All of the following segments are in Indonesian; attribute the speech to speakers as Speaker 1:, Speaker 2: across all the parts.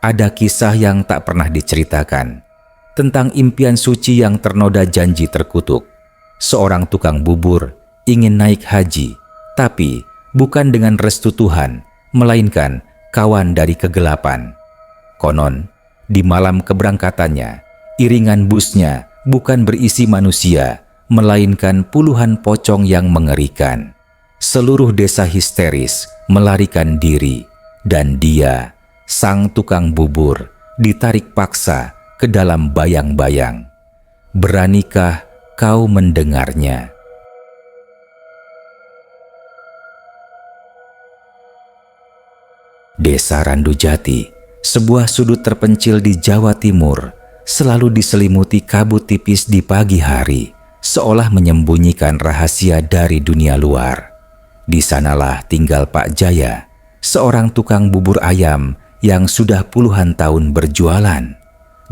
Speaker 1: ada kisah yang tak pernah diceritakan tentang impian suci yang ternoda janji terkutuk. Seorang tukang bubur ingin naik haji, tapi bukan dengan restu Tuhan, melainkan kawan dari kegelapan. Konon, di malam keberangkatannya, iringan busnya bukan berisi manusia, melainkan puluhan pocong yang mengerikan. Seluruh desa histeris melarikan diri, dan dia, sang tukang bubur, ditarik paksa ke dalam bayang-bayang. Beranikah kau mendengarnya? Desa Randujati, sebuah sudut terpencil di Jawa Timur, selalu diselimuti kabut tipis di pagi hari, seolah menyembunyikan rahasia dari dunia luar. Di sanalah tinggal Pak Jaya, seorang tukang bubur ayam yang sudah puluhan tahun berjualan.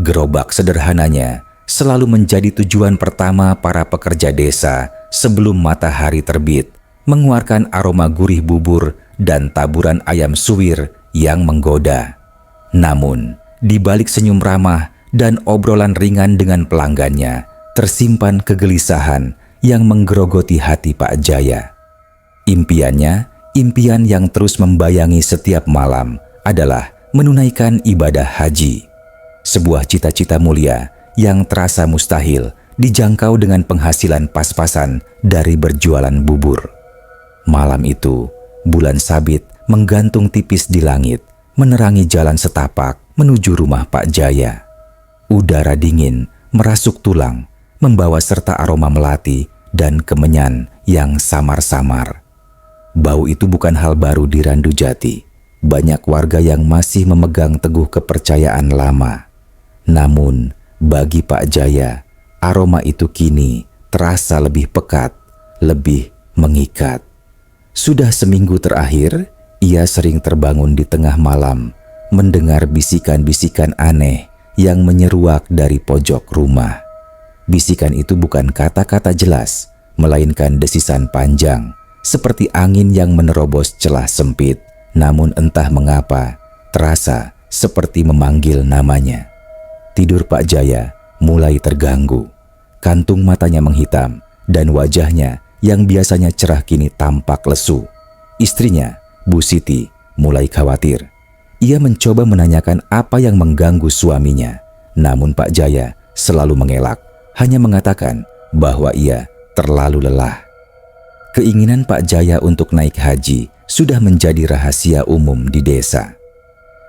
Speaker 1: Gerobak sederhananya selalu menjadi tujuan pertama para pekerja desa sebelum matahari terbit, mengeluarkan aroma gurih bubur dan taburan ayam suwir yang menggoda. Namun, di balik senyum ramah dan obrolan ringan dengan pelanggannya, tersimpan kegelisahan yang menggerogoti hati Pak Jaya. Impiannya, impian yang terus membayangi setiap malam, adalah menunaikan ibadah haji. Sebuah cita-cita mulia yang terasa mustahil dijangkau dengan penghasilan pas-pasan dari berjualan bubur. Malam itu, bulan sabit menggantung tipis di langit, menerangi jalan setapak menuju rumah Pak Jaya. Udara dingin merasuk tulang, membawa serta aroma melati dan kemenyan yang samar-samar. Bau itu bukan hal baru di Randujati. Banyak warga yang masih memegang teguh kepercayaan lama. Namun, bagi Pak Jaya, aroma itu kini terasa lebih pekat, lebih mengikat. Sudah seminggu terakhir, ia sering terbangun di tengah malam, mendengar bisikan-bisikan aneh yang menyeruak dari pojok rumah. Bisikan itu bukan kata-kata jelas, melainkan desisan panjang, seperti angin yang menerobos celah sempit, namun entah mengapa terasa seperti memanggil namanya. Tidur Pak Jaya mulai terganggu. Kantung matanya menghitam dan wajahnya yang biasanya cerah kini tampak lesu. Istrinya, Bu Siti, mulai khawatir. Ia mencoba menanyakan apa yang mengganggu suaminya, namun Pak Jaya selalu mengelak, hanya mengatakan bahwa ia terlalu lelah. Keinginan Pak Jaya untuk naik haji sudah menjadi rahasia umum di desa.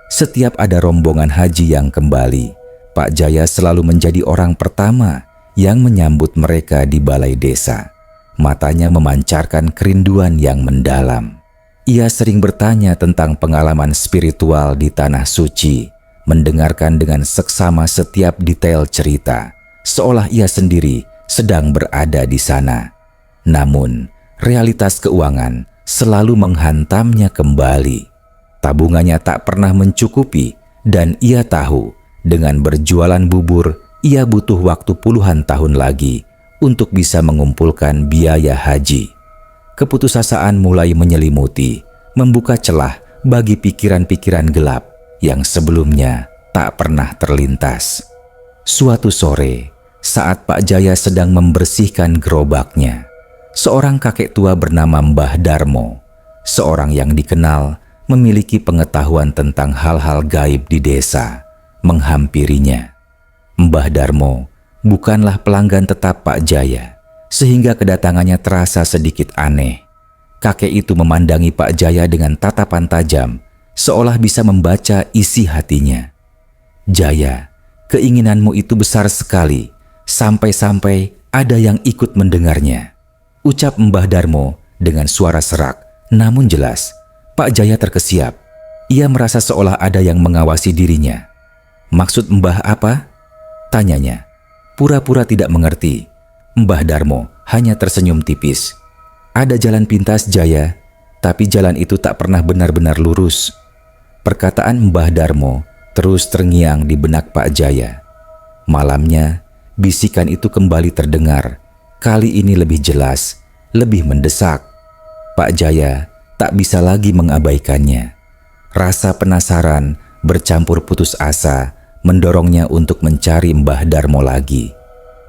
Speaker 1: Setiap ada rombongan haji yang kembali, Pak Jaya selalu menjadi orang pertama yang menyambut mereka di balai desa. Matanya memancarkan kerinduan yang mendalam. Ia sering bertanya tentang pengalaman spiritual di Tanah Suci, mendengarkan dengan seksama setiap detail cerita, seolah ia sendiri sedang berada di sana. Namun, realitas keuangan selalu menghantamnya kembali. Tabungannya tak pernah mencukupi, dan ia tahu dengan berjualan bubur, ia butuh waktu puluhan tahun lagi untuk bisa mengumpulkan biaya haji. Keputusasaan mulai menyelimuti, membuka celah bagi pikiran-pikiran gelap yang sebelumnya tak pernah terlintas. Suatu sore, saat Pak Jaya sedang membersihkan gerobaknya, seorang kakek tua bernama Mbah Darmo, seorang yang dikenal memiliki pengetahuan tentang hal-hal gaib di desa, menghampirinya. Mbah Darmo bukanlah pelanggan tetap Pak Jaya, sehingga kedatangannya terasa sedikit aneh. Kakek itu memandangi Pak Jaya dengan tatapan tajam, seolah bisa membaca isi hatinya. "Jaya, keinginanmu itu besar sekali, sampai-sampai ada yang ikut mendengarnya," ucap Mbah Darmo dengan suara serak, namun jelas. Pak Jaya terkesiap. Ia merasa seolah ada yang mengawasi dirinya. "Maksud Mbah apa?" tanyanya. Pura-pura tidak mengerti. Mbah Darmo hanya tersenyum tipis. "Ada jalan pintas, Jaya, tapi jalan itu tak pernah benar-benar lurus." Perkataan Mbah Darmo terus terngiang di benak Pak Jaya. Malamnya, bisikan itu kembali terdengar. Kali ini lebih jelas, lebih mendesak. Pak Jaya tak bisa lagi mengabaikannya. Rasa penasaran bercampur putus asa mendorongnya untuk mencari Mbah Darmo lagi.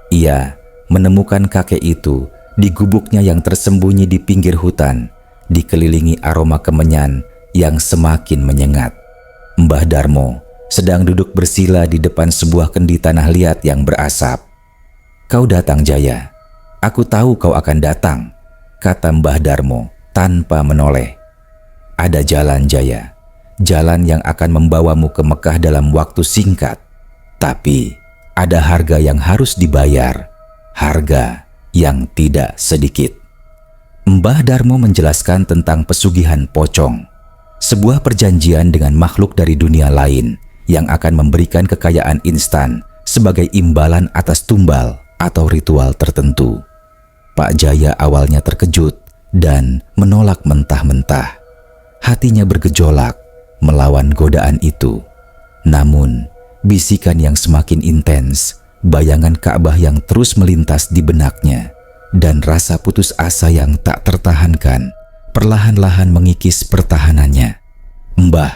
Speaker 1: Ia menemukan kakek itu di gubuknya yang tersembunyi di pinggir hutan, dikelilingi aroma kemenyan yang semakin menyengat. Mbah Darmo sedang duduk bersila di depan sebuah kendi tanah liat yang berasap. "Kau datang, Jaya. Aku tahu kau akan datang," kata Mbah Darmo tanpa menoleh. "Ada jalan, Jaya. Jalan yang akan membawamu ke Mekah dalam waktu singkat. Tapi ada harga yang harus dibayar. Harga yang tidak sedikit." Mbah Darmo menjelaskan tentang pesugihan pocong, sebuah perjanjian dengan makhluk dari dunia lain yang akan memberikan kekayaan instan sebagai imbalan atas tumbal atau ritual tertentu. Pak Jaya awalnya terkejut dan menolak mentah-mentah. Hatinya bergejolak melawan godaan itu. Namun, bisikan yang semakin intens, bayangan Ka'bah yang terus melintas di benaknya, dan rasa putus asa yang tak tertahankan perlahan-lahan mengikis pertahanannya. Mbah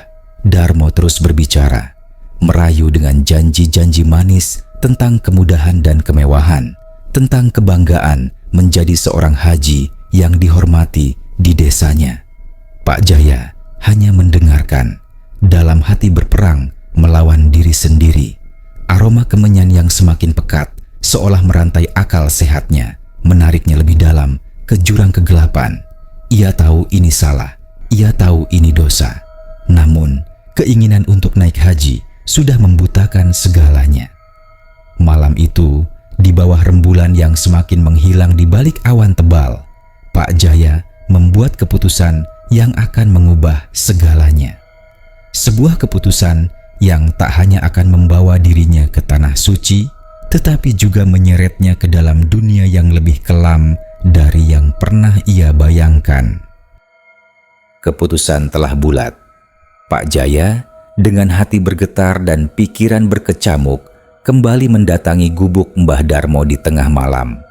Speaker 1: Darmo terus berbicara, merayu dengan janji-janji manis tentang kemudahan dan kemewahan, tentang kebanggaan menjadi seorang haji yang dihormati di desanya. Pak Jaya hanya mendengarkan, dalam hati berperang melawan diri sendiri. Aroma kemenyan yang semakin pekat seolah merantai akal sehatnya, menariknya lebih dalam ke jurang kegelapan. Ia tahu ini salah, ia tahu ini dosa. Namun, keinginan untuk naik haji sudah membutakan segalanya. Malam itu, di bawah rembulan yang semakin menghilang di balik awan tebal, Pak Jaya membuat keputusan yang akan mengubah segalanya. Sebuah keputusan yang tak hanya akan membawa dirinya ke tanah suci, tetapi juga menyeretnya ke dalam dunia yang lebih kelam dari yang pernah ia bayangkan. Keputusan telah bulat. Pak Jaya dengan hati bergetar dan pikiran berkecamuk kembali mendatangi gubuk Mbah Darmo di tengah malam.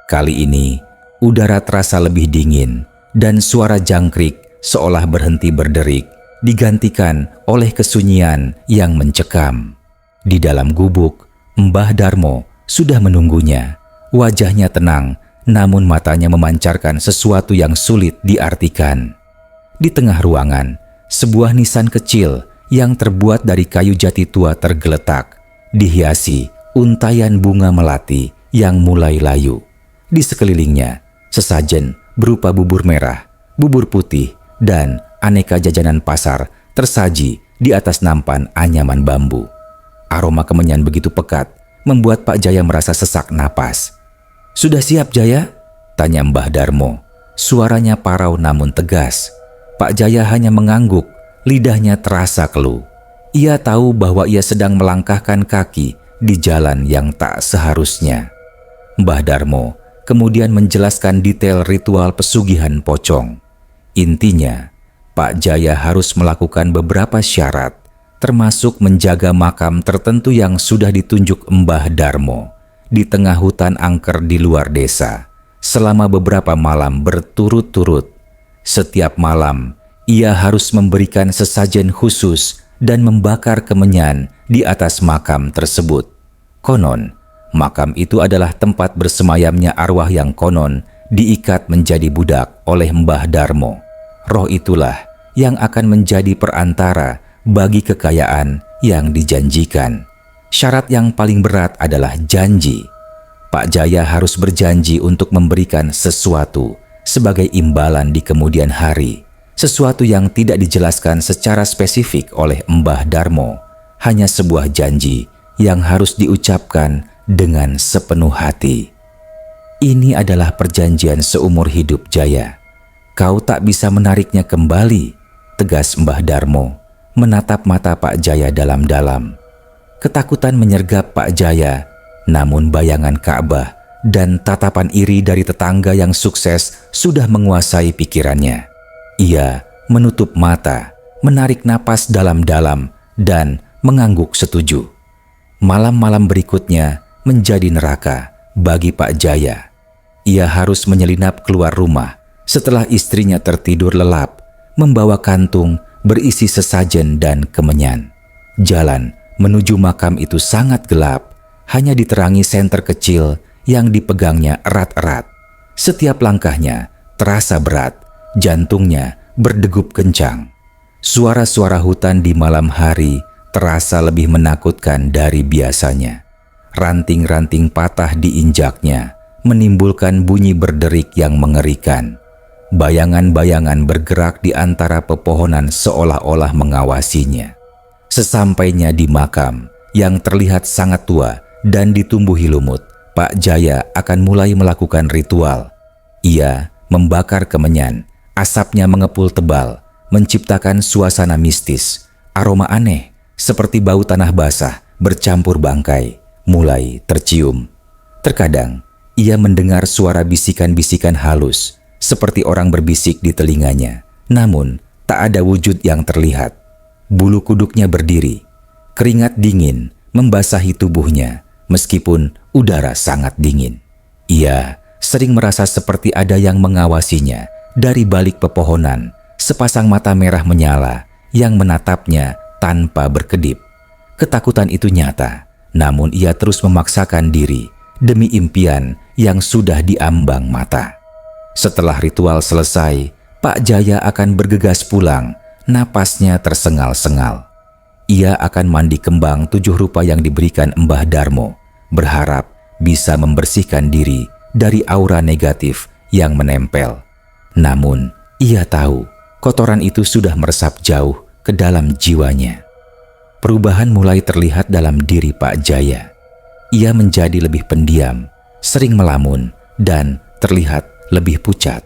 Speaker 1: Kali ini udara terasa lebih dingin dan suara jangkrik seolah berhenti berderik, digantikan oleh kesunyian yang mencekam. Di dalam gubuk, Mbah Darmo sudah menunggunya. Wajahnya tenang, namun matanya memancarkan sesuatu yang sulit diartikan. Di tengah ruangan, sebuah nisan kecil yang terbuat dari kayu jati tua tergeletak, dihiasi untaian bunga melati yang mulai layu. Di sekelilingnya, sesajen berupa bubur merah, bubur putih, dan aneka jajanan pasar tersaji di atas nampan anyaman bambu. Aroma kemenyan begitu pekat membuat Pak Jaya merasa sesak napas. "Sudah siap, Jaya?" tanya Mbah Darmo. Suaranya parau namun tegas. Pak Jaya hanya mengangguk, lidahnya terasa keluh. Ia tahu bahwa ia sedang melangkahkan kaki di jalan yang tak seharusnya. Mbah Darmo kemudian menjelaskan detail ritual pesugihan pocong. Intinya, Pak Jaya harus melakukan beberapa syarat, termasuk menjaga makam tertentu yang sudah ditunjuk Mbah Darmo di tengah hutan angker di luar desa selama beberapa malam berturut-turut. Setiap malam, ia harus memberikan sesajen khusus dan membakar kemenyan di atas makam tersebut. Konon, makam itu adalah tempat bersemayamnya arwah yang konon diikat menjadi budak oleh Mbah Darmo. Roh itulah yang akan menjadi perantara bagi kekayaan yang dijanjikan. Syarat yang paling berat adalah janji. Pak Jaya harus berjanji untuk memberikan sesuatu sebagai imbalan di kemudian hari, sesuatu yang tidak dijelaskan secara spesifik oleh Mbah Darmo, hanya sebuah janji yang harus diucapkan dengan sepenuh hati. "Ini adalah perjanjian seumur hidup, Jaya. Kau tak bisa menariknya kembali," tegas Mbah Darmo, menatap mata Pak Jaya dalam-dalam. Ketakutan menyergap Pak Jaya, namun bayangan Ka'bah dan tatapan iri dari tetangga yang sukses sudah menguasai pikirannya. Ia menutup mata, menarik napas dalam-dalam, dan mengangguk setuju. Malam-malam berikutnya menjadi neraka bagi Pak Jaya. Ia harus menyelinap keluar rumah setelah istrinya tertidur lelap, membawa kantung berisi sesajen dan kemenyan. Jalan menuju makam itu sangat gelap, hanya diterangi senter kecil yang dipegangnya erat-erat. Setiap langkahnya terasa berat, jantungnya berdegup kencang. Suara-suara hutan di malam hari terasa lebih menakutkan dari biasanya. Ranting-ranting patah diinjaknya, menimbulkan bunyi berderik yang mengerikan. Bayangan-bayangan bergerak di antara pepohonan seolah-olah mengawasinya. Sesampainya di makam yang terlihat sangat tua dan ditumbuhi lumut, Pak Jaya akan mulai melakukan ritual. Ia membakar kemenyan, asapnya mengepul tebal, menciptakan suasana mistis. Aroma aneh seperti bau tanah basah bercampur bangkai mulai tercium. Terkadang ia mendengar suara bisikan-bisikan halus seperti orang berbisik di telinganya, namun tak ada wujud yang terlihat. Bulu kuduknya berdiri, keringat dingin membasahi tubuhnya meskipun udara sangat dingin. Ia sering merasa seperti ada yang mengawasinya dari balik pepohonan. Sepasang mata merah menyala yang menatapnya tanpa berkedip. Ketakutan itu nyata, namun ia terus memaksakan diri demi impian yang sudah diambang mata. Setelah ritual selesai, Pak Jaya akan bergegas pulang, napasnya tersengal-sengal. Ia akan mandi kembang 7 rupa yang diberikan Mbah Darmo, berharap bisa membersihkan diri dari aura negatif yang menempel. Namun, ia tahu kotoran itu sudah meresap jauh ke dalam jiwanya. Perubahan mulai terlihat dalam diri Pak Jaya. Ia menjadi lebih pendiam, sering melamun, dan terlihat lebih pucat.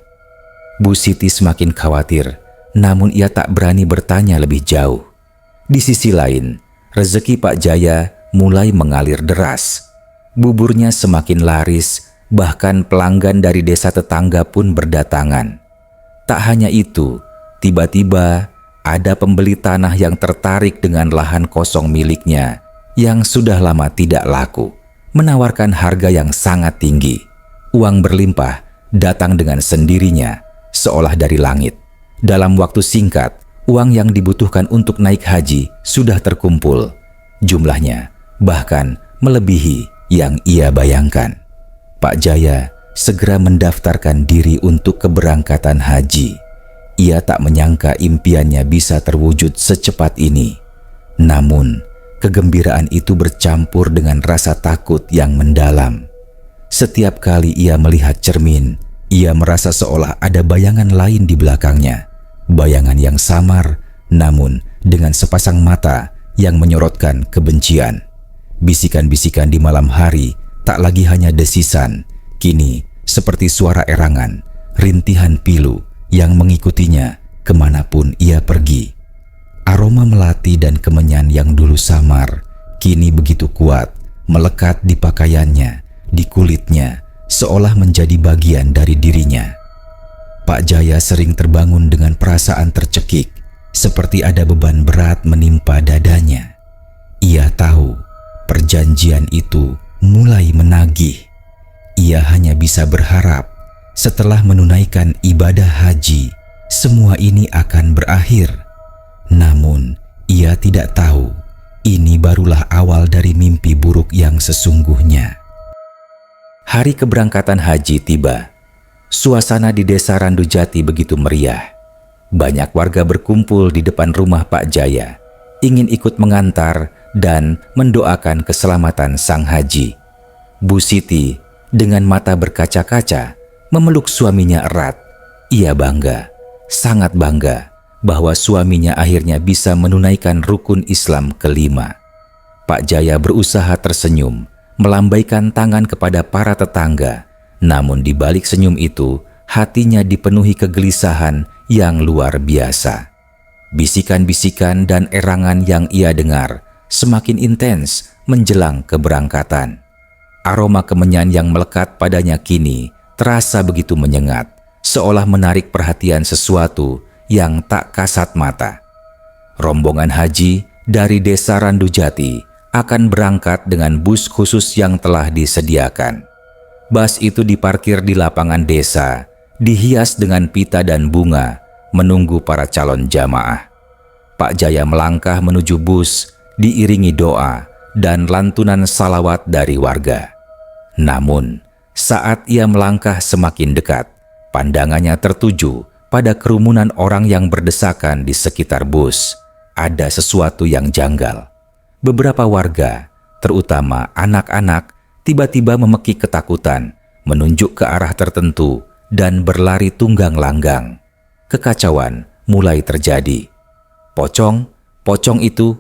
Speaker 1: Bu Siti semakin khawatir, namun ia tak berani bertanya lebih jauh. Di sisi lain, rezeki Pak Jaya mulai mengalir deras. Buburnya semakin laris, bahkan pelanggan dari desa tetangga pun berdatangan. Tak hanya itu, tiba-tiba ada pembeli tanah yang tertarik dengan lahan kosong miliknya yang sudah lama tidak laku, menawarkan harga yang sangat tinggi. Uang berlimpah datang dengan sendirinya, seolah dari langit. Dalam waktu singkat, uang yang dibutuhkan untuk naik haji sudah terkumpul. Jumlahnya bahkan melebihi yang ia bayangkan. Pak Jaya segera mendaftarkan diri untuk keberangkatan haji. Ia tak menyangka impiannya bisa terwujud secepat ini. Namun, kegembiraan itu bercampur dengan rasa takut yang mendalam. Setiap kali ia melihat cermin, ia merasa seolah ada bayangan lain di belakangnya. Bayangan yang samar, namun dengan sepasang mata yang menyorotkan kebencian. Bisikan-bisikan di malam hari tak lagi hanya desisan, kini seperti suara erangan, rintihan pilu yang mengikutinya kemanapun ia pergi. Aroma melati dan kemenyan yang dulu samar, kini begitu kuat, melekat di pakaiannya, di kulitnya, seolah menjadi bagian dari dirinya. Pak Jaya sering terbangun dengan perasaan tercekik, seperti ada beban berat menimpa dadanya. Ia tahu perjanjian itu mulai menagih. Ia hanya bisa berharap setelah menunaikan ibadah haji, semua ini akan berakhir. Namun, ia tidak tahu ini barulah awal dari mimpi buruk yang sesungguhnya. Hari keberangkatan haji tiba. Suasana di desa Randujati begitu meriah. Banyak warga berkumpul di depan rumah Pak Jaya, ingin ikut mengantar dan mendoakan keselamatan sang haji. Bu Siti dengan mata berkaca-kaca memeluk suaminya erat. Ia bangga, sangat bangga bahwa suaminya akhirnya bisa menunaikan rukun Islam kelima. Pak Jaya berusaha tersenyum, melambaikan tangan kepada para tetangga. Namun di balik senyum itu, hatinya dipenuhi kegelisahan yang luar biasa. Bisikan-bisikan dan erangan yang ia dengar semakin intens menjelang keberangkatan. Aroma kemenyan yang melekat padanya kini terasa begitu menyengat, seolah menarik perhatian sesuatu yang tak kasat mata. Rombongan haji dari desa Randujati akan berangkat dengan bus khusus yang telah disediakan. Bus itu diparkir di lapangan desa, dihias dengan pita dan bunga, menunggu para calon jamaah. Pak Jaya melangkah menuju bus, diiringi doa dan lantunan salawat dari warga. Namun, saat ia melangkah semakin dekat, pandangannya tertuju pada kerumunan orang yang berdesakan di sekitar bus. Ada sesuatu yang janggal. Beberapa warga, terutama anak-anak, tiba-tiba memekik ketakutan, menunjuk ke arah tertentu dan berlari tunggang langgang. Kekacauan mulai terjadi. "Pocong, pocong itu!"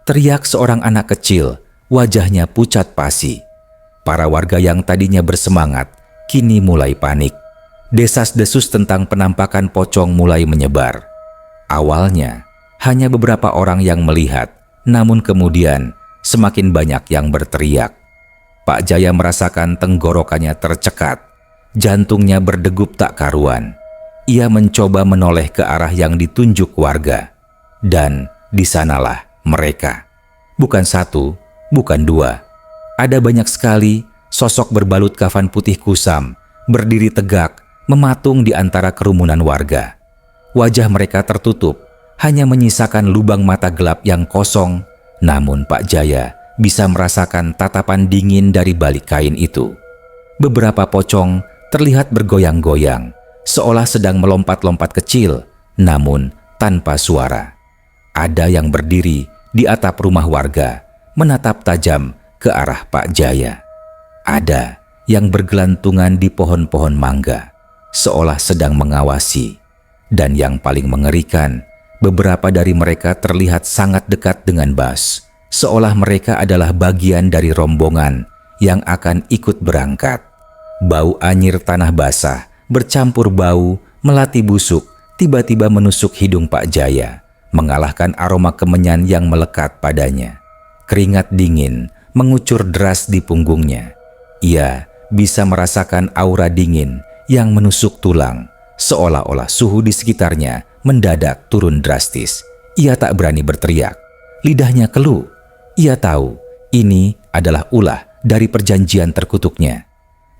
Speaker 1: teriak seorang anak kecil, wajahnya pucat pasi. Para warga yang tadinya bersemangat, kini mulai panik. Desas-desus tentang penampakan pocong mulai menyebar. Awalnya, hanya beberapa orang yang melihat, namun kemudian semakin banyak yang berteriak. Pak Jaya merasakan tenggorokannya tercekat, jantungnya berdegup tak karuan. Ia mencoba menoleh ke arah yang ditunjuk warga. Dan di sanalah mereka. Bukan satu, bukan dua. Ada banyak sekali sosok berbalut kafan putih kusam, berdiri tegak, mematung di antara kerumunan warga. Wajah mereka tertutup, hanya menyisakan lubang mata gelap yang kosong. Namun Pak Jaya bisa merasakan tatapan dingin dari balik kain itu. Beberapa pocong terlihat bergoyang-goyang, seolah sedang melompat-lompat kecil, namun tanpa suara. Ada yang berdiri di atap rumah warga, menatap tajam ke arah Pak Jaya. Ada yang bergelantungan di pohon-pohon mangga, seolah sedang mengawasi. Dan yang paling mengerikan, beberapa dari mereka terlihat sangat dekat dengan Bas, seolah mereka adalah bagian dari rombongan yang akan ikut berangkat. Bau anyir tanah basah bercampur bau melati busuk tiba-tiba menusuk hidung Pak Jaya, mengalahkan aroma kemenyan yang melekat padanya. Keringat dingin mengucur deras di punggungnya. Ia bisa merasakan aura dingin yang menusuk tulang, seolah-olah suhu di sekitarnya mendadak turun drastis. Ia tak berani berteriak. Lidahnya keluh. Ia tahu ini adalah ulah dari perjanjian terkutuknya.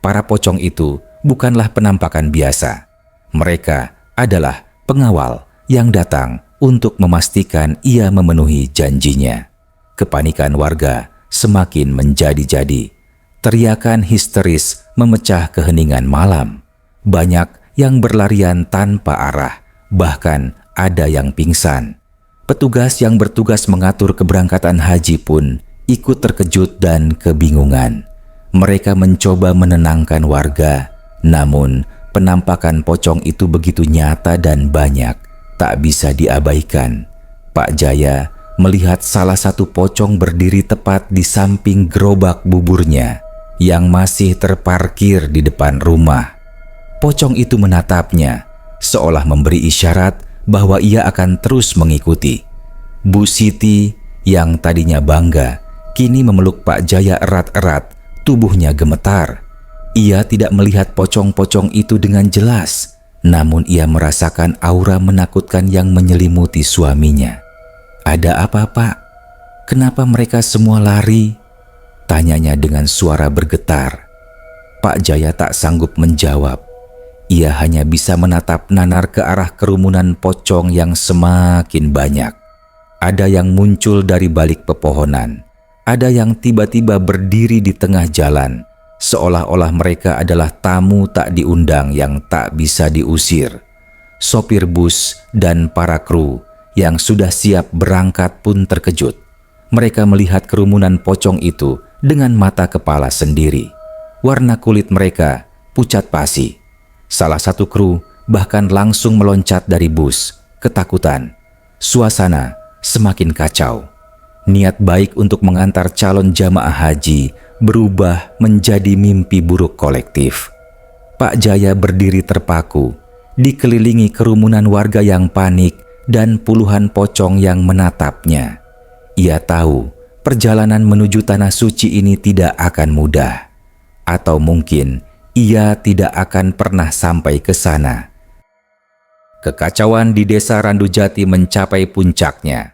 Speaker 1: Para pocong itu bukanlah penampakan biasa. Mereka adalah pengawal yang datang untuk memastikan ia memenuhi janjinya. Kepanikan warga semakin menjadi-jadi. Teriakan histeris memecah keheningan malam. Banyak yang berlarian tanpa arah, bahkan ada yang pingsan. Petugas yang bertugas mengatur keberangkatan haji pun ikut terkejut dan kebingungan. Mereka mencoba menenangkan warga, namun penampakan pocong itu begitu nyata dan banyak, tak bisa diabaikan. Pak Jaya melihat salah satu pocong berdiri tepat di samping gerobak buburnya yang masih terparkir di depan rumah. Pocong itu menatapnya, seolah memberi isyarat bahwa ia akan terus mengikuti. Bu Siti yang tadinya bangga, kini memeluk Pak Jaya erat-erat, tubuhnya gemetar. Ia tidak melihat pocong-pocong itu dengan jelas, namun ia merasakan aura menakutkan yang menyelimuti suaminya. "Ada apa, Pak? Kenapa mereka semua lari?" tanyanya dengan suara bergetar. Pak Jaya tak sanggup menjawab. Ia hanya bisa menatap nanar ke arah kerumunan pocong yang semakin banyak. Ada yang muncul dari balik pepohonan. Ada yang tiba-tiba berdiri di tengah jalan, seolah-olah mereka adalah tamu tak diundang yang tak bisa diusir. Sopir bus dan para kru yang sudah siap berangkat pun terkejut. Mereka melihat kerumunan pocong itu dengan mata kepala sendiri. Warna kulit mereka pucat pasi. Salah satu kru bahkan langsung meloncat dari bus, ketakutan. Suasana semakin kacau. Niat baik untuk mengantar calon jamaah haji berubah menjadi mimpi buruk kolektif. Pak Jaya berdiri terpaku, dikelilingi kerumunan warga yang panik dan puluhan pocong yang menatapnya. Ia tahu perjalanan menuju tanah suci ini tidak akan mudah. Atau mungkin ia tidak akan pernah sampai ke sana. Kekacauan di desa Randujati mencapai puncaknya.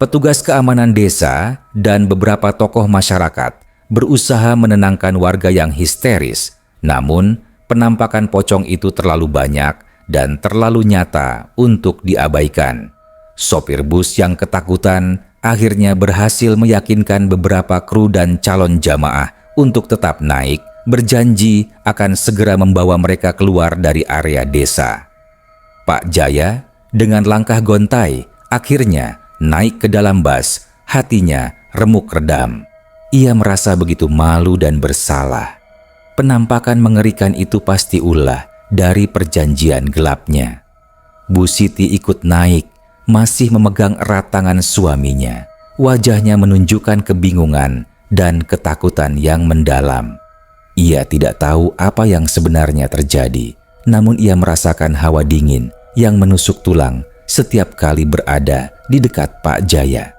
Speaker 1: Petugas keamanan desa dan beberapa tokoh masyarakat berusaha menenangkan warga yang histeris, namun penampakan pocong itu terlalu banyak dan terlalu nyata untuk diabaikan. Sopir bus yang ketakutan akhirnya berhasil meyakinkan beberapa kru dan calon jamaah untuk tetap naik, berjanji akan segera membawa mereka keluar dari area desa. Pak Jaya dengan langkah gontai akhirnya naik ke dalam bus, hatinya remuk redam. Ia merasa begitu malu dan bersalah. Penampakan mengerikan itu pasti ulah dari perjanjian gelapnya. Bu Siti ikut naik, masih memegang erat tangan suaminya. Wajahnya menunjukkan kebingungan dan ketakutan yang mendalam. Ia tidak tahu apa yang sebenarnya terjadi, namun ia merasakan hawa dingin yang menusuk tulang setiap kali berada di dekat Pak Jaya.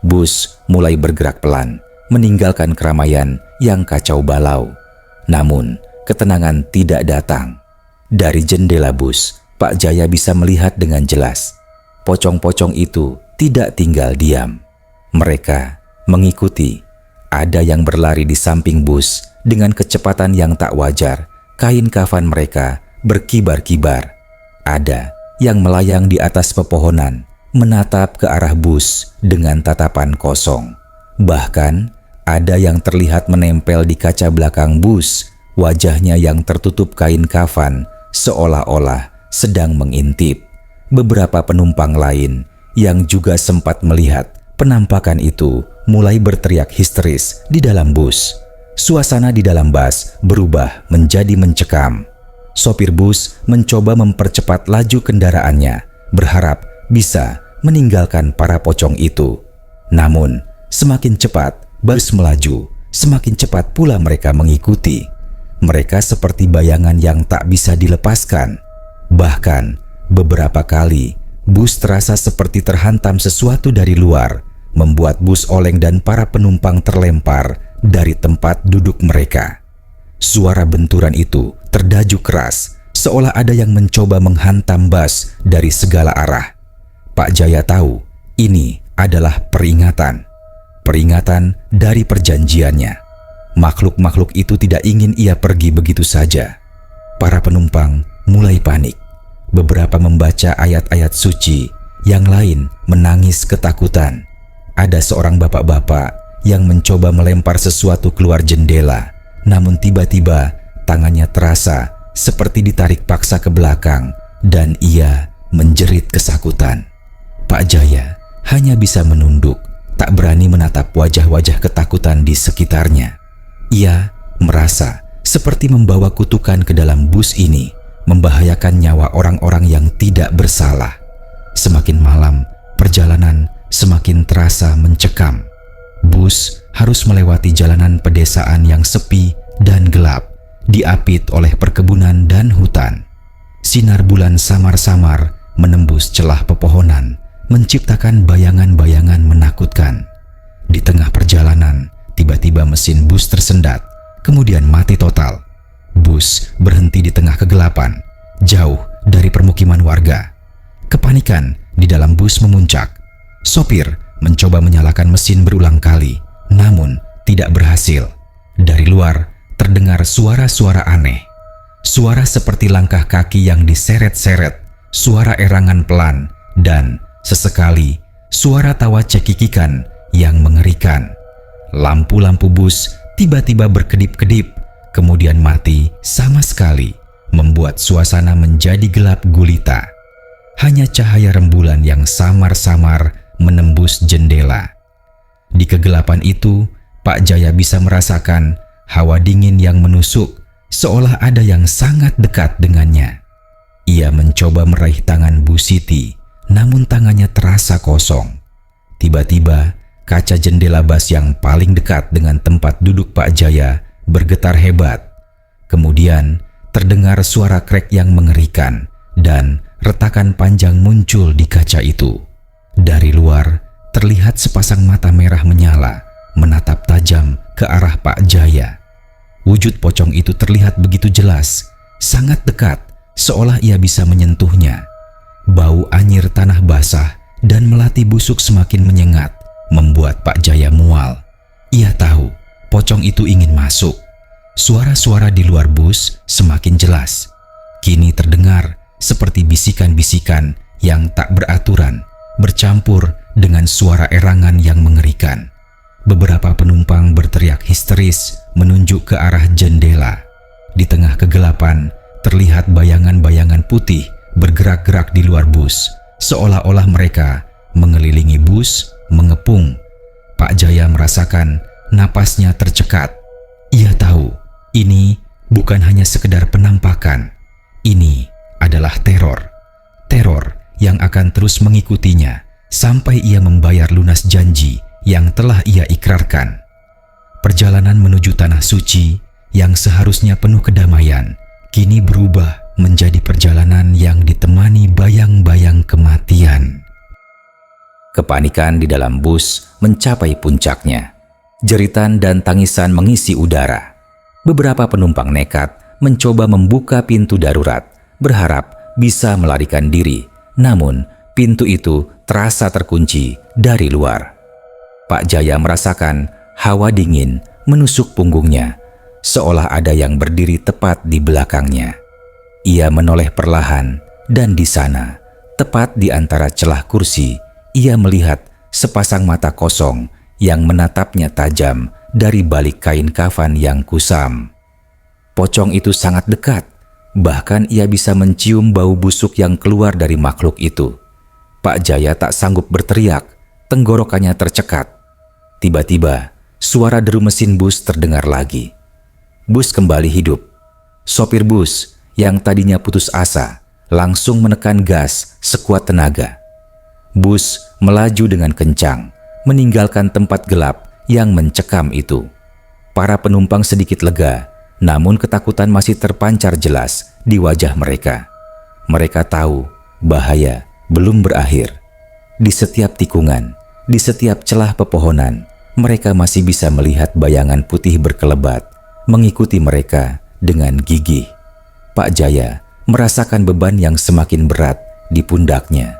Speaker 1: Bus mulai bergerak pelan, meninggalkan keramaian yang kacau balau. Namun, ketenangan tidak datang. Dari jendela bus, Pak Jaya bisa melihat dengan jelas. Pocong-pocong itu tidak tinggal diam. Mereka mengikuti. Ada yang berlari di samping bus dengan kecepatan yang tak wajar. Kain kafan mereka berkibar-kibar. Ada yang melayang di atas pepohonan, menatap ke arah bus dengan tatapan kosong. Bahkan, ada yang terlihat menempel di kaca belakang bus, wajahnya yang tertutup kain kafan seolah-olah sedang mengintip. Beberapa penumpang lain yang juga sempat melihat penampakan itu mulai berteriak histeris di dalam bus. Suasana di dalam bus berubah menjadi mencekam. Sopir bus mencoba mempercepat laju kendaraannya, berharap bisa meninggalkan para pocong itu. Namun, semakin cepat bus melaju, semakin cepat pula mereka mengikuti. Mereka seperti bayangan yang tak bisa dilepaskan. Bahkan, beberapa kali bus terasa seperti terhantam sesuatu dari luar, membuat bus oleng dan para penumpang terlempar dari tempat duduk mereka. Suara benturan itu terdaju keras, seolah ada yang mencoba menghantam bus dari segala arah. Pak Jaya tahu ini adalah peringatan. Peringatan dari perjanjiannya. Makhluk-makhluk itu tidak ingin ia pergi begitu saja. Para penumpang mulai panik. Beberapa membaca ayat-ayat suci, yang lain menangis ketakutan. Ada seorang bapak-bapak yang mencoba melempar sesuatu keluar jendela, namun tiba-tiba tangannya terasa seperti ditarik paksa ke belakang dan ia menjerit kesakitan. Pak Jaya hanya bisa menunduk, tak berani menatap wajah-wajah ketakutan di sekitarnya. Ia merasa seperti membawa kutukan ke dalam bus ini, membahayakan nyawa orang-orang yang tidak bersalah. Semakin malam, perjalanan semakin terasa mencekam. Bus harus melewati jalanan pedesaan yang sepi dan gelap, diapit oleh perkebunan dan hutan. Sinar bulan samar-samar menembus celah pepohonan, menciptakan bayangan-bayangan menakutkan. Di tengah perjalanan, tiba-tiba mesin bus tersendat, kemudian mati total. Bus berhenti di tengah kegelapan, jauh dari permukiman warga. Kepanikan di dalam bus memuncak. Sopir mencoba menyalakan mesin berulang kali, namun tidak berhasil. Dari luar terdengar suara-suara aneh. Suara seperti langkah kaki yang diseret-seret, suara erangan pelan, dan sesekali suara tawa cekikikan yang mengerikan. Lampu-lampu bus tiba-tiba berkedip-kedip, kemudian mati sama sekali, membuat suasana menjadi gelap gulita. Hanya cahaya rembulan yang samar-samar menembus jendela. Di kegelapan itu, Pak Jaya bisa merasakan hawa dingin yang menusuk, seolah ada yang sangat dekat dengannya. Ia mencoba meraih tangan Bu Siti, namun tangannya terasa kosong. Tiba-tiba, kaca jendela bus yang paling dekat dengan tempat duduk Pak Jaya bergetar hebat. Kemudian, terdengar suara krek yang mengerikan dan retakan panjang muncul di kaca itu. Dari luar, terlihat sepasang mata merah menyala, menatap tajam ke arah Pak Jaya. Wujud pocong itu terlihat begitu jelas, sangat dekat, seolah ia bisa menyentuhnya. Bau anyir tanah basah dan melati busuk semakin menyengat, membuat Pak Jaya mual. Ia tahu pocong itu ingin masuk. Suara-suara di luar bus semakin jelas. Kini terdengar seperti bisikan-bisikan yang tak beraturan, bercampur dengan suara erangan yang mengerikan. Beberapa penumpang berteriak histeris menunjuk ke arah jendela. Di tengah kegelapan, terlihat bayangan-bayangan putih bergerak-gerak di luar bus, seolah-olah mereka mengelilingi bus, mengepung. Pak Jaya merasakan napasnya tercekat. Ia tahu ini bukan hanya sekedar penampakan. Ini adalah teror. Teror yang akan terus mengikutinya sampai ia membayar lunas janji yang telah ia ikrarkan. Perjalanan menuju tanah suci yang seharusnya penuh kedamaian kini berubah menjadi perjalanan yang ditemani bayang-bayang kematian. Kepanikan di dalam bus mencapai puncaknya. Jeritan dan tangisan mengisi udara. Beberapa penumpang nekat mencoba membuka pintu darurat, berharap bisa melarikan diri. Namun, pintu itu terasa terkunci dari luar. Pak Jaya merasakan hawa dingin menusuk punggungnya, seolah ada yang berdiri tepat di belakangnya. Ia menoleh perlahan, dan di sana, tepat di antara celah kursi, ia melihat sepasang mata kosong yang menatapnya tajam dari balik kain kafan yang kusam. Pocong itu sangat dekat, bahkan ia bisa mencium bau busuk yang keluar dari makhluk itu. Pak Jaya tak sanggup berteriak, tenggorokannya tercekat. Tiba-tiba, suara deru mesin bus terdengar lagi. Bus kembali hidup. Sopir bus yang tadinya putus asa langsung menekan gas sekuat tenaga. Bus melaju dengan kencang, meninggalkan tempat gelap yang mencekam itu. Para penumpang sedikit lega, namun ketakutan masih terpancar jelas di wajah mereka. Mereka tahu bahaya belum berakhir. Di setiap tikungan, di setiap celah pepohonan, mereka masih bisa melihat bayangan putih berkelebat, mengikuti mereka dengan gigih. Pak Jaya merasakan beban yang semakin berat di pundaknya.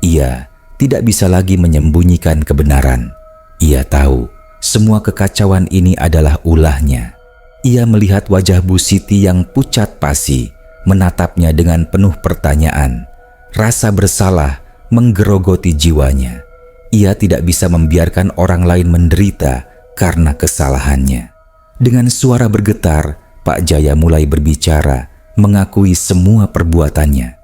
Speaker 1: Ia tidak bisa lagi menyembunyikan kebenaran. Ia tahu semua kekacauan ini adalah ulahnya. Ia melihat wajah Bu Siti yang pucat pasi, menatapnya dengan penuh pertanyaan. Rasa bersalah menggerogoti jiwanya. Ia tidak bisa membiarkan orang lain menderita karena kesalahannya. Dengan suara bergetar, Pak Jaya mulai berbicara, mengakui semua perbuatannya.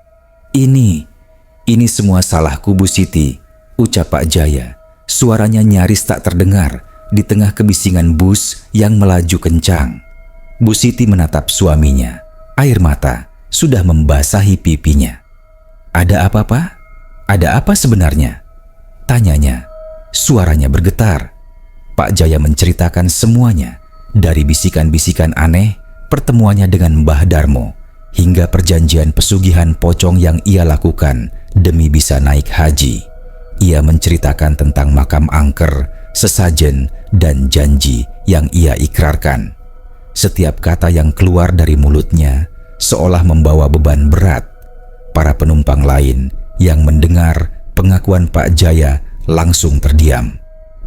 Speaker 1: Ini semua salahku, Bu Siti, ucap Pak Jaya. Suaranya nyaris tak terdengar di tengah kebisingan bus yang melaju kencang. Bu Siti menatap suaminya. Air mata sudah membasahi pipinya. Ada apa, Pak? Ada apa sebenarnya? Tanyanya. Suaranya bergetar. Pak Jaya menceritakan semuanya, dari bisikan-bisikan aneh, pertemuannya dengan Mbah Darmo, hingga perjanjian pesugihan pocong yang ia lakukan demi bisa naik haji. Ia menceritakan tentang makam angker, sesajen, dan janji yang ia ikrarkan. Setiap kata yang keluar dari mulutnya seolah membawa beban berat. Para penumpang lain yang mendengar pengakuan Pak Jaya langsung terdiam.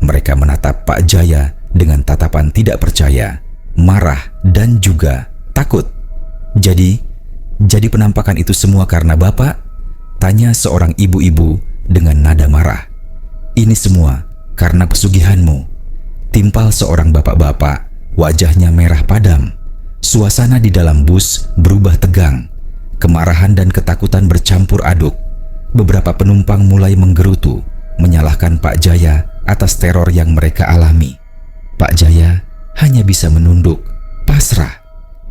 Speaker 1: Mereka menatap Pak Jaya dengan tatapan tidak percaya, marah, dan juga takut. Jadi penampakan itu semua karena Bapak? Tanya seorang ibu-ibu dengan nada marah. Ini semua karena pesugihanmu. Timpal seorang bapak-bapak, wajahnya merah padam. Suasana di dalam bus berubah tegang. Kemarahan dan ketakutan bercampur aduk. Beberapa penumpang mulai menggerutu, menyalahkan Pak Jaya atas teror yang mereka alami. Pak Jaya hanya bisa menunduk, pasrah.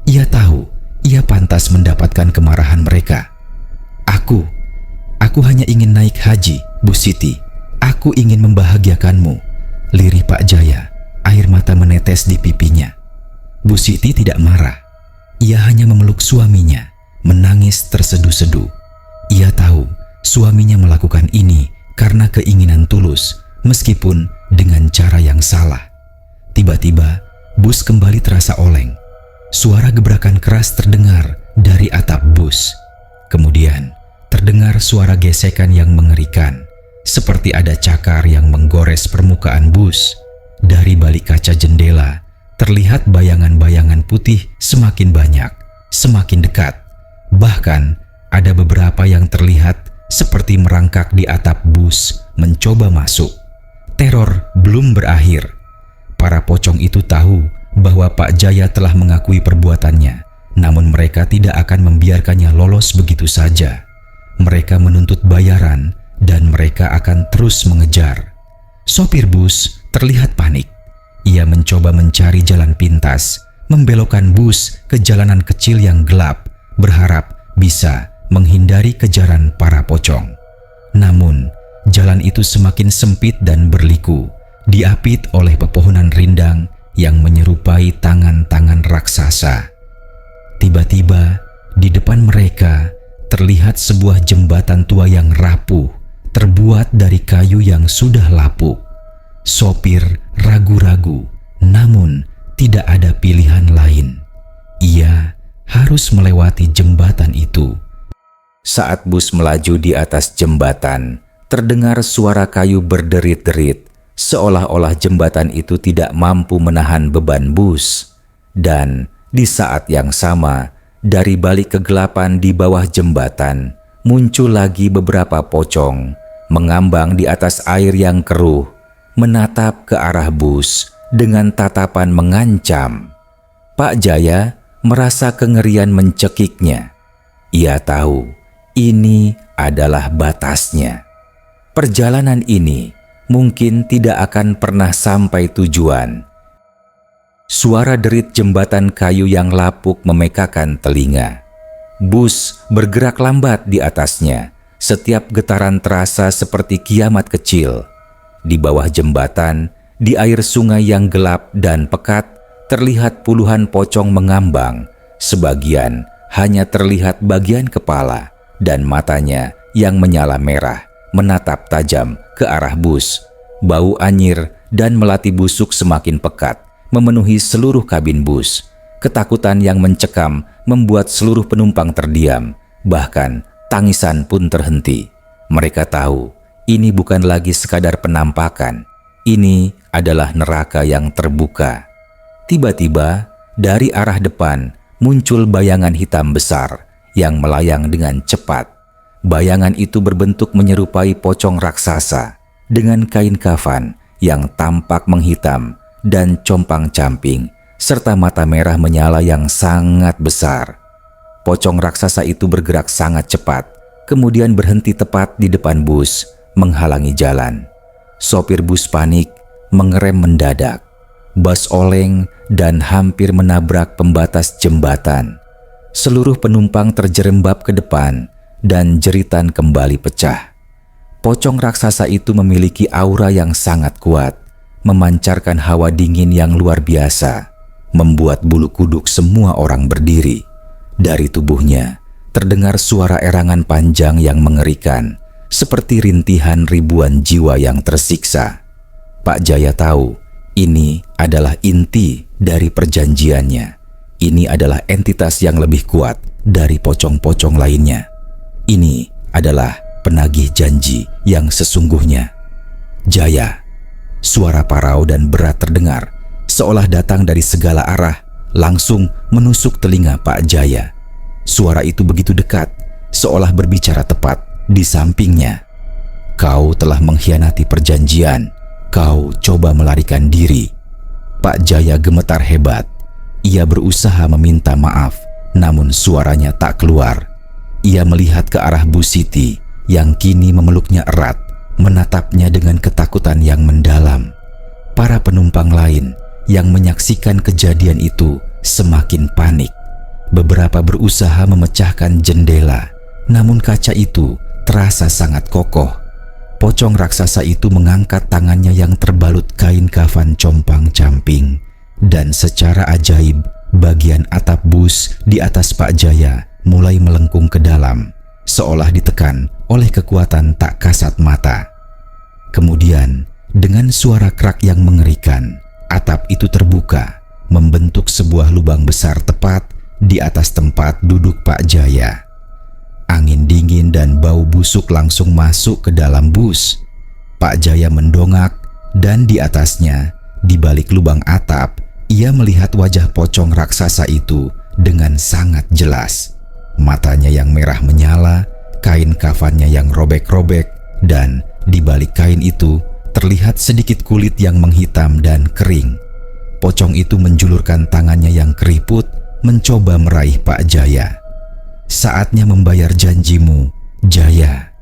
Speaker 1: Ia tahu ia pantas mendapatkan kemarahan mereka. Aku hanya ingin naik haji, Bu Siti. Aku ingin membahagiakanmu, lirih Pak Jaya. Air mata menetes di pipinya. Bu Siti tidak marah. Ia hanya memeluk suaminya, menangis terseduh-seduh. Ia tahu suaminya melakukan ini karena keinginan tulus, meskipun dengan cara yang salah. Tiba-tiba, bus kembali terasa oleng. Suara gebrakan keras terdengar dari atap bus. Kemudian, terdengar suara gesekan yang mengerikan, seperti ada cakar yang menggores permukaan bus. Dari balik kaca jendela, terlihat bayangan-bayangan putih semakin banyak, semakin dekat. Bahkan, ada beberapa yang terlihat seperti merangkak di atap bus mencoba masuk. Teror belum berakhir. Para pocong itu tahu bahwa Pak Jaya telah mengakui perbuatannya, namun mereka tidak akan membiarkannya lolos begitu saja. Mereka menuntut bayaran dan mereka akan terus mengejar. Sopir bus terlihat panik. Ia mencoba mencari jalan pintas, membelokkan bus ke jalanan kecil yang gelap, berharap bisa menghindari kejaran para pocong. Namun, jalan itu semakin sempit dan berliku, diapit oleh pepohonan rindang yang menyerupai tangan-tangan raksasa. Tiba-tiba, di depan mereka terlihat sebuah jembatan tua yang rapuh, terbuat dari kayu yang sudah lapuk. Sopir ragu-ragu, namun tidak ada pilihan lain. Ia harus melewati jembatan itu. Saat bus melaju di atas jembatan, terdengar suara kayu berderit-derit, seolah-olah jembatan itu tidak mampu menahan beban bus. Dan di saat yang sama, dari balik kegelapan di bawah jembatan, muncul lagi beberapa pocong, mengambang di atas air yang keruh, menatap ke arah bus dengan tatapan mengancam. Pak Jaya merasa kengerian mencekiknya. Ia tahu ini adalah batasnya. Perjalanan ini mungkin tidak akan pernah sampai tujuan. Suara derit jembatan kayu yang lapuk memekakan telinga. Bus bergerak lambat di atasnya. Setiap getaran terasa seperti kiamat kecil. Di bawah jembatan, di air sungai yang gelap dan pekat, terlihat puluhan pocong mengambang. Sebagian hanya terlihat bagian kepala dan matanya yang menyala merah, menatap tajam ke arah bus. Bau anyir dan melati busuk semakin pekat, memenuhi seluruh kabin bus. Ketakutan yang mencekam membuat seluruh penumpang terdiam, bahkan tangisan pun terhenti. Mereka tahu ini bukan lagi sekadar penampakan. Ini adalah neraka yang terbuka. Tiba-tiba, dari arah depan muncul bayangan hitam besar yang melayang dengan cepat. Bayangan itu berbentuk menyerupai pocong raksasa dengan kain kafan yang tampak menghitam dan compang-camping, serta mata merah menyala yang sangat besar. Pocong raksasa itu bergerak sangat cepat, kemudian berhenti tepat di depan bus, menghalangi jalan. Sopir bus panik, mengerem mendadak. Bus oleng dan hampir menabrak pembatas jembatan. Seluruh penumpang terjerembab ke depan dan jeritan kembali pecah. Pocong raksasa itu memiliki aura yang sangat kuat, memancarkan hawa dingin yang luar biasa, membuat bulu kuduk semua orang berdiri. Dari tubuhnya terdengar suara erangan panjang yang mengerikan, seperti rintihan ribuan jiwa yang tersiksa. Pak Jaya tahu ini adalah inti dari perjanjiannya. Ini adalah entitas yang lebih kuat dari pocong-pocong lainnya. Ini adalah penagih janji yang sesungguhnya. Jaya, suara parau dan berat terdengar, seolah datang dari segala arah, langsung menusuk telinga Pak Jaya. Suara itu begitu dekat, seolah berbicara tepat di sampingnya. Kau telah mengkhianati perjanjian. Kau coba melarikan diri. Pak Jaya gemetar hebat. Ia berusaha meminta maaf, namun suaranya tak keluar. Ia melihat ke arah Bu Siti yang kini memeluknya erat, menatapnya dengan ketakutan yang mendalam. Para penumpang lain yang menyaksikan kejadian itu semakin panik. Beberapa berusaha memecahkan jendela, namun kaca itu terasa sangat kokoh. Pocong raksasa itu mengangkat tangannya yang terbalut kain kafan compang-camping, dan secara ajaib bagian atap bus di atas Pak Jaya mulai melengkung ke dalam, seolah ditekan oleh kekuatan tak kasat mata. Kemudian, dengan suara kerak yang mengerikan, atap itu terbuka, membentuk sebuah lubang besar tepat di atas tempat duduk Pak Jaya. Angin dingin dan bau busuk langsung masuk ke dalam bus. Pak Jaya mendongak dan di atasnya, di balik lubang atap, ia melihat wajah pocong raksasa itu dengan sangat jelas. Matanya yang merah menyala, kain kafannya yang robek-robek, dan di balik kain itu terlihat sedikit kulit yang menghitam dan kering. Pocong itu menjulurkan tangannya yang keriput, mencoba meraih Pak Jaya. "Saatnya membayar janjimu, Jaya."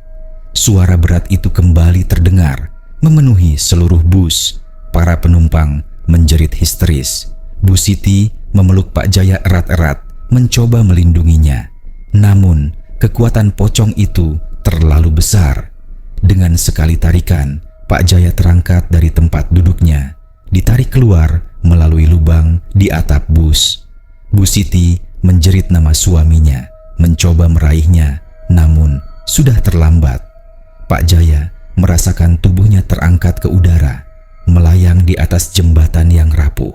Speaker 1: Suara berat itu kembali terdengar, memenuhi seluruh bus. Para penumpang menjerit histeris. Bu Siti memeluk Pak Jaya erat-erat, mencoba melindunginya. Namun, kekuatan pocong itu terlalu besar. Dengan sekali tarikan, Pak Jaya terangkat dari tempat duduknya, ditarik keluar melalui lubang di atap bus. Bu Siti menjerit nama suaminya, mencoba meraihnya, namun sudah terlambat. Pak Jaya merasakan tubuhnya terangkat ke udara, melayang di atas jembatan yang rapuh.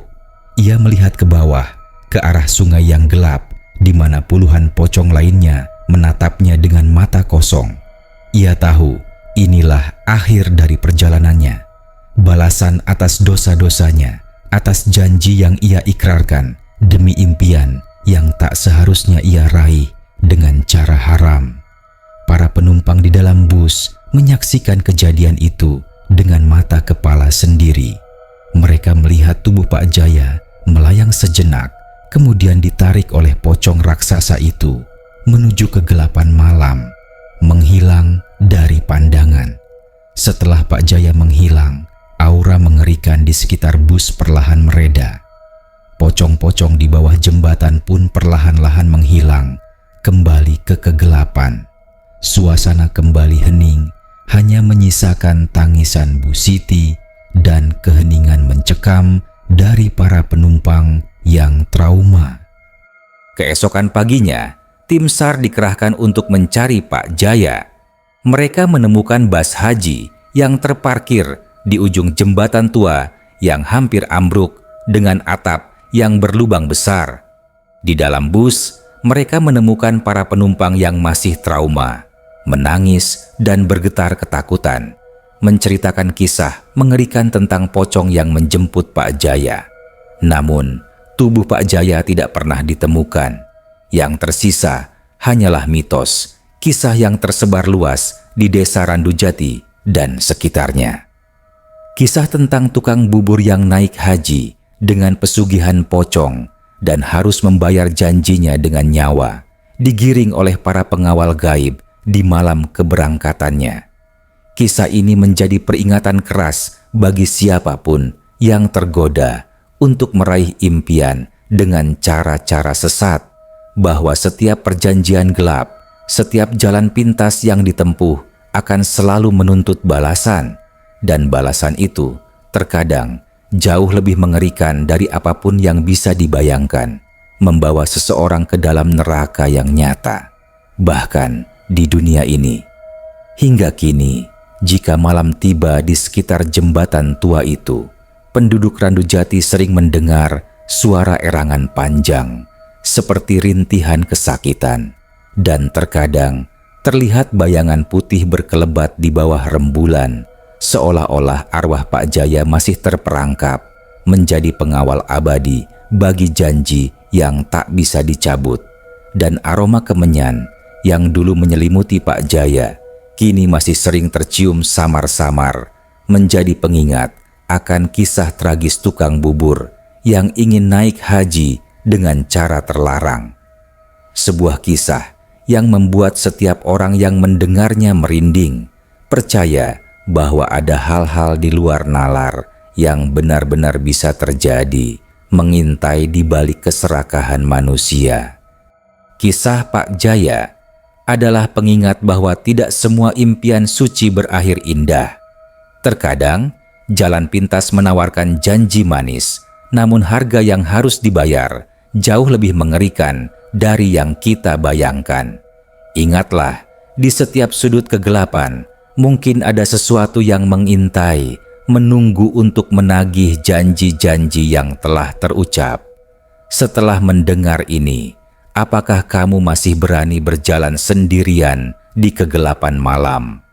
Speaker 1: Ia melihat ke bawah, ke arah sungai yang gelap, di mana puluhan pocong lainnya menatapnya dengan mata kosong. Ia tahu inilah akhir dari perjalanannya, balasan atas dosa-dosanya, atas janji yang ia ikrarkan demi impian yang tak seharusnya ia raih dengan cara haram. Para penumpang di dalam bus menyaksikan kejadian itu dengan mata kepala sendiri. Mereka melihat tubuh Pak Jaya melayang sejenak, kemudian ditarik oleh pocong raksasa itu menuju kegelapan malam, menghilang dari pandangan. Setelah Pak Jaya menghilang, aura mengerikan di sekitar bus perlahan mereda. Pocong-pocong di bawah jembatan pun perlahan-lahan menghilang, kembali ke kegelapan. Suasana kembali hening, hanya menyisakan tangisan Bu Siti dan keheningan mencekam dari para penumpang yang trauma. Keesokan paginya, tim SAR dikerahkan untuk mencari Pak Jaya. Mereka menemukan bas haji yang terparkir di ujung jembatan tua yang hampir ambruk dengan atap yang berlubang besar. Di dalam bus, mereka menemukan para penumpang yang masih trauma, menangis dan bergetar ketakutan, menceritakan kisah mengerikan tentang pocong yang menjemput Pak Jaya. Namun, tubuh Pak Jaya tidak pernah ditemukan. Yang tersisa hanyalah mitos, kisah yang tersebar luas di desa Randujati dan sekitarnya. Kisah tentang tukang bubur yang naik haji dengan pesugihan pocong dan harus membayar janjinya dengan nyawa, digiring oleh para pengawal gaib di malam keberangkatannya. Kisah ini menjadi peringatan keras bagi siapapun yang tergoda untuk meraih impian dengan cara-cara sesat, bahwa setiap perjanjian gelap, setiap jalan pintas yang ditempuh akan selalu menuntut balasan, dan balasan itu terkadang jauh lebih mengerikan dari apapun yang bisa dibayangkan, membawa seseorang ke dalam neraka yang nyata, bahkan di dunia ini. Hingga kini, jika malam tiba di sekitar jembatan tua itu, penduduk Randujati sering mendengar suara erangan panjang, seperti rintihan kesakitan, dan terkadang terlihat bayangan putih berkelebat di bawah rembulan, seolah-olah arwah Pak Jaya masih terperangkap, menjadi pengawal abadi bagi janji yang tak bisa dicabut. Dan aroma kemenyan yang dulu menyelimuti Pak Jaya kini masih sering tercium samar-samar, menjadi pengingat akan kisah tragis tukang bubur yang ingin naik haji dengan cara terlarang. Sebuah kisah yang membuat setiap orang yang mendengarnya merinding, percaya bahwa ada hal-hal di luar nalar yang benar-benar bisa terjadi, mengintai di balik keserakahan manusia. Kisah Pak Jaya adalah pengingat bahwa tidak semua impian suci berakhir indah. Terkadang, jalan pintas menawarkan janji manis, namun harga yang harus dibayar jauh lebih mengerikan dari yang kita bayangkan. Ingatlah, di setiap sudut kegelapan, mungkin ada sesuatu yang mengintai, menunggu untuk menagih janji-janji yang telah terucap. Setelah mendengar ini, apakah kamu masih berani berjalan sendirian di kegelapan malam?